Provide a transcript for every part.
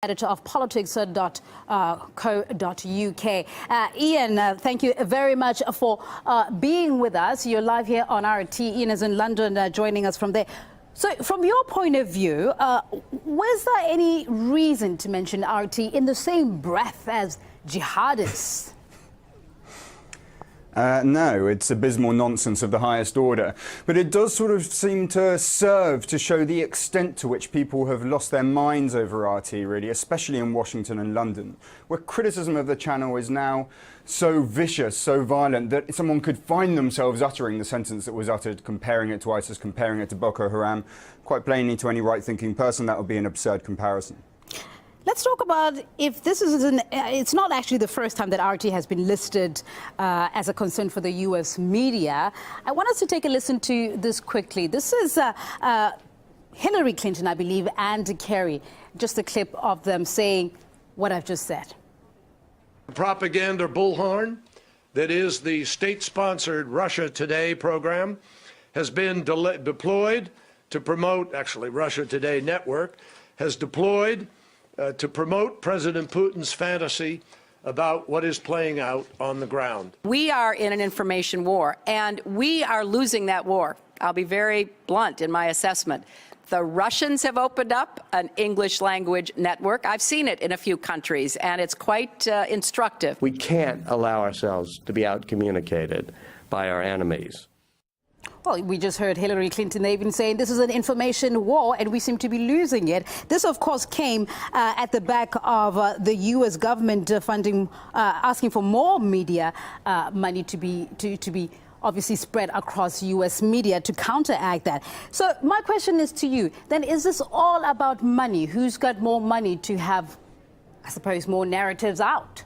Editor of politics.co.uk. Ian, thank you very much for being with us. You're live here on RT. Ian is in London, joining us from there. So from your point of view, was there any reason to mention RT in the same breath as jihadists? No, it's abysmal nonsense of the highest order. But it does sort of seem to serve to show the extent to which people have lost their minds over RT, really, especially in Washington and London, where criticism of the channel is now so vicious, so violent, that someone could find themselves uttering the sentence that was uttered, comparing it to ISIS, comparing it to Boko Haram. Quite plainly, to any right-thinking person, that would be an absurd comparison. Let's talk about if this is it's not actually the first time that RT has been listed as a concern for the U.S. media. I want us to take a listen to this quickly. This is Hillary Clinton, I believe, and Kerry. Just a clip of them saying what I've just said. Propaganda bullhorn that is the state-sponsored Russia Today program has been deployed to promote, actually Russia Today network has deployed to promote President Putin's fantasy about what is playing out on the ground. We are in an information war, and we are losing that war. I'll be very blunt in my assessment. The Russians have opened up an English language network. I've seen it in a few countries, and it's quite instructive. We can't allow ourselves to be outcommunicated by our enemies. Well, we just heard Hillary Clinton even saying this is an information war and we seem to be losing it. This, of course, came at the back of the U.S. government funding, asking for more media money to be obviously spread across U.S. media to counteract that. So my question is to you, then, is this all about money? Who's got more money to have, I suppose, more narratives out?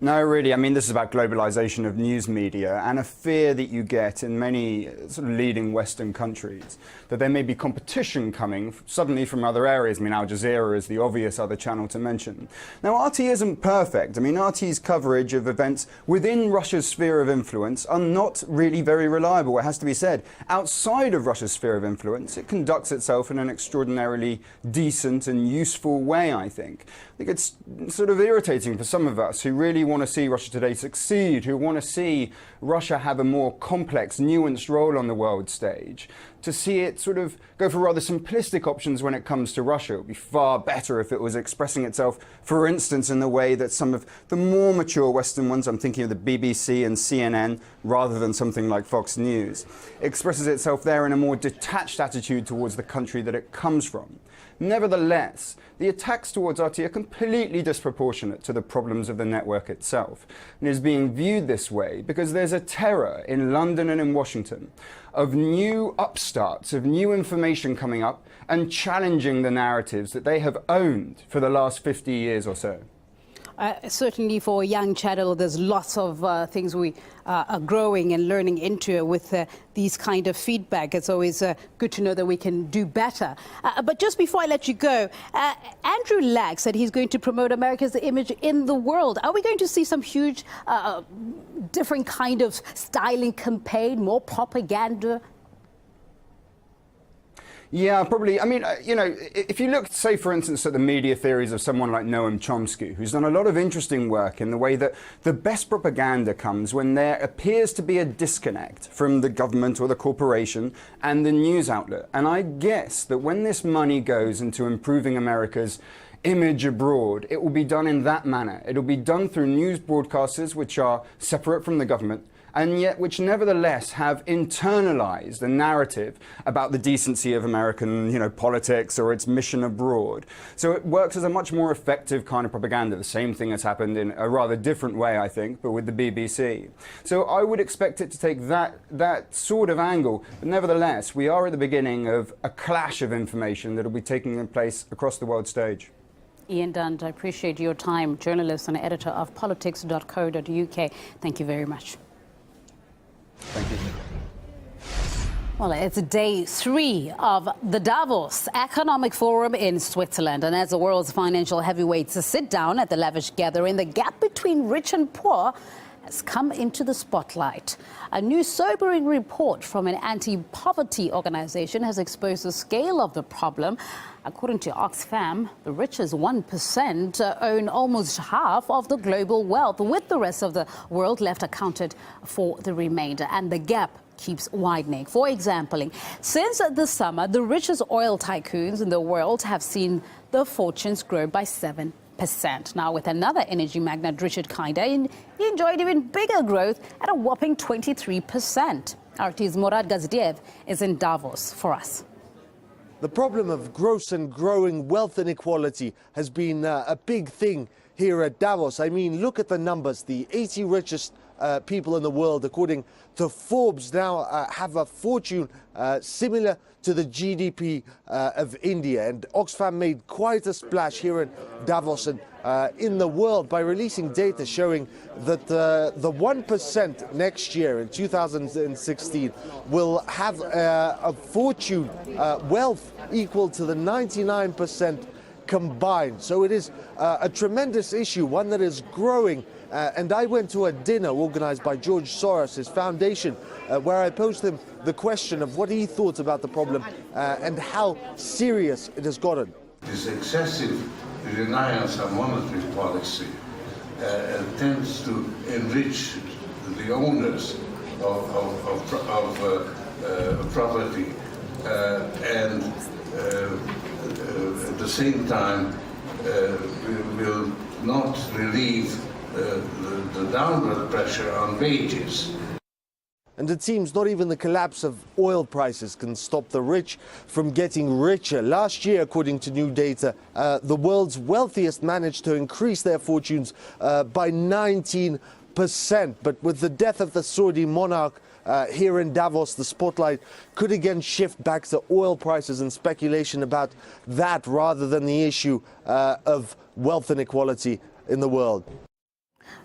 No, really. I mean, this is about globalization of news media and a fear that you get in many sort of leading Western countries that there may be competition coming suddenly from other areas. I mean, Al Jazeera is the obvious other channel to mention. Now, RT isn't perfect. I mean, RT's coverage of events within Russia's sphere of influence are not really very reliable, it has to be said. Outside of Russia's sphere of influence, it conducts itself in an extraordinarily decent and useful way, I think. I think it's sort of irritating for some of us who really want to see Russia Today succeed, who want to see Russia have a more complex, nuanced role on the world stage, to see it sort of go for rather simplistic options when it comes to Russia. It would be far better if it was expressing itself, for instance, in the way that some of the more mature Western ones, I'm thinking of the BBC and CNN, rather than something like Fox News, expresses itself there in a more detached attitude towards the country that it comes from. Nevertheless, the attacks towards RT are completely disproportionate to the problems of the network itself, and is being viewed this way because there's a terror in London and in Washington of new upstarts, of new information coming up and challenging the narratives that they have owned for the last 50 years or so. Certainly for a young channel, there's lots of things we are growing and learning into with these kind of feedback. It's always good to know that we can do better. But just before I let you go, Andrew Lack said he's going to promote America's image in the world. Are we going to see some huge, different kind of styling campaign, more propaganda? Yeah, probably. I mean, you know, if you look, say, for instance, at the media theories of someone like Noam Chomsky, who's done a lot of interesting work in the way that the best propaganda comes when there appears to be a disconnect from the government or the corporation and the news outlet. And I guess that when this money goes into improving America's image abroad, it will be done in that manner. It will be done through news broadcasters which are separate from the government, and yet which nevertheless have internalized a narrative about the decency of American, politics or its mission abroad. So it works as a much more effective kind of propaganda. The same thing has happened in a rather different way, I think, but with the BBC. So I would expect it to take that sort of angle. But nevertheless, we are at the beginning of a clash of information that will be taking place across the world stage. Ian Dund, I appreciate your time, journalist and editor of politics.co.uk. Thank you very much. Thank you. Well, it's day 3 of the Davos Economic Forum in Switzerland. And as the world's financial heavyweights sit down at the lavish gathering, the gap between rich and poor has come into the spotlight. A new sobering report from an anti-poverty organization has exposed the scale of the problem. According to Oxfam, the richest 1% own almost half of the global wealth, with the rest of the world left accounted for the remainder, and the gap keeps widening. For example, since the summer, the richest oil tycoons in the world have seen their fortunes grow by 7%. Now, with another energy magnate, Richard Kinda, he enjoyed even bigger growth at a whopping 23%. RT's Murad Gazdiev is in Davos for us. The problem of gross and growing wealth inequality has been a big thing here at Davos. I mean, look at the numbers. The 80 richest people in the world, according to Forbes, now have a fortune similar to the GDP of India. And Oxfam made quite a splash here in Davos and in the world by releasing data showing that the 1% next year in 2016 will have a fortune, wealth equal to the 99% combined. So it is a tremendous issue, one that is growing. And I went to a dinner organized by George Soros, his foundation, where I posed him the question of what he thought about the problem and how serious it has gotten. This excessive reliance on monetary policy tends to enrich the owners of property and at the same time will not relieve the downward pressure on wages. And it seems not even the collapse of oil prices can stop the rich from getting richer. Last year, according to new data, the world's wealthiest managed to increase their fortunes by 19%. But with the death of the Saudi monarch here in Davos, the spotlight could again shift back to oil prices and speculation about that rather than the issue of wealth inequality in the world.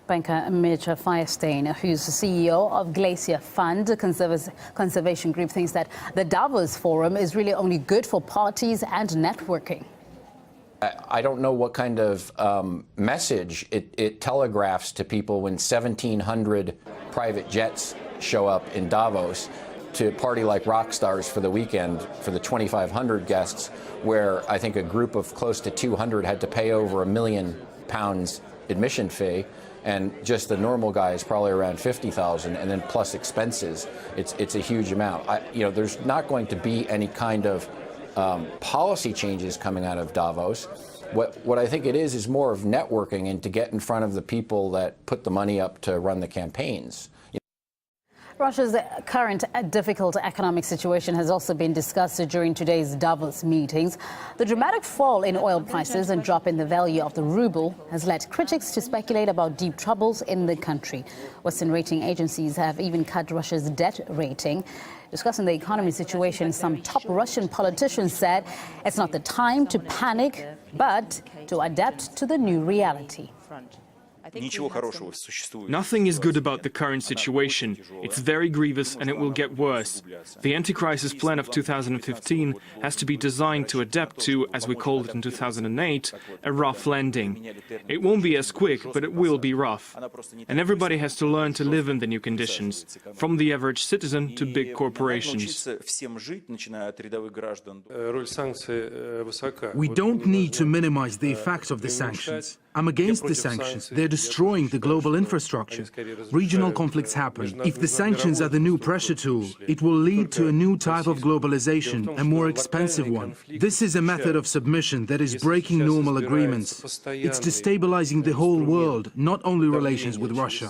Banker Mitch Firestein, who's the CEO of Glacier Fund, a conservation group, thinks that the Davos Forum is really only good for parties and networking. I don't know what kind of message it telegraphs to people when 1,700 private jets show up in Davos to party like rock stars for the weekend for the 2,500 guests, where I think a group of close to 200 had to pay over £1 million admission fee, and just the normal guy is probably around 50,000, and then plus expenses, it's a huge amount. There's not going to be any kind of policy changes coming out of Davos. What I think it is more of networking and to get in front of the people that put the money up to run the campaigns. Russia's current difficult economic situation has also been discussed during today's Davos meetings. The dramatic fall in oil prices and drop in the value of the ruble has led critics to speculate about deep troubles in the country. Western rating agencies have even cut Russia's debt rating. Discussing the economy situation, some top Russian politicians said it's not the time to panic, but to adapt to the new reality. Nothing is good about the current situation. It's very grievous and it will get worse. The anti-crisis plan of 2015 has to be designed to adapt to, as we called it in 2008, a rough landing. It won't be as quick, but it will be rough. And everybody has to learn to live in the new conditions, from the average citizen to big corporations. We don't need to minimize the effect of the sanctions. I'm against the sanctions. They're destroying the global infrastructure. Regional conflicts happen. If the sanctions are the new pressure tool, it will lead to a new type of globalization, a more expensive one. This is a method of submission that is breaking normal agreements. It's destabilizing the whole world, not only relations with Russia.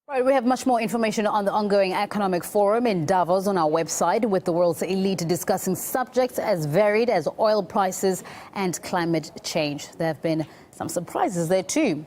Right, we have much more information on the ongoing economic forum in Davos on our website, with the world's elite discussing subjects as varied as oil prices and climate change. There have been some surprises there too.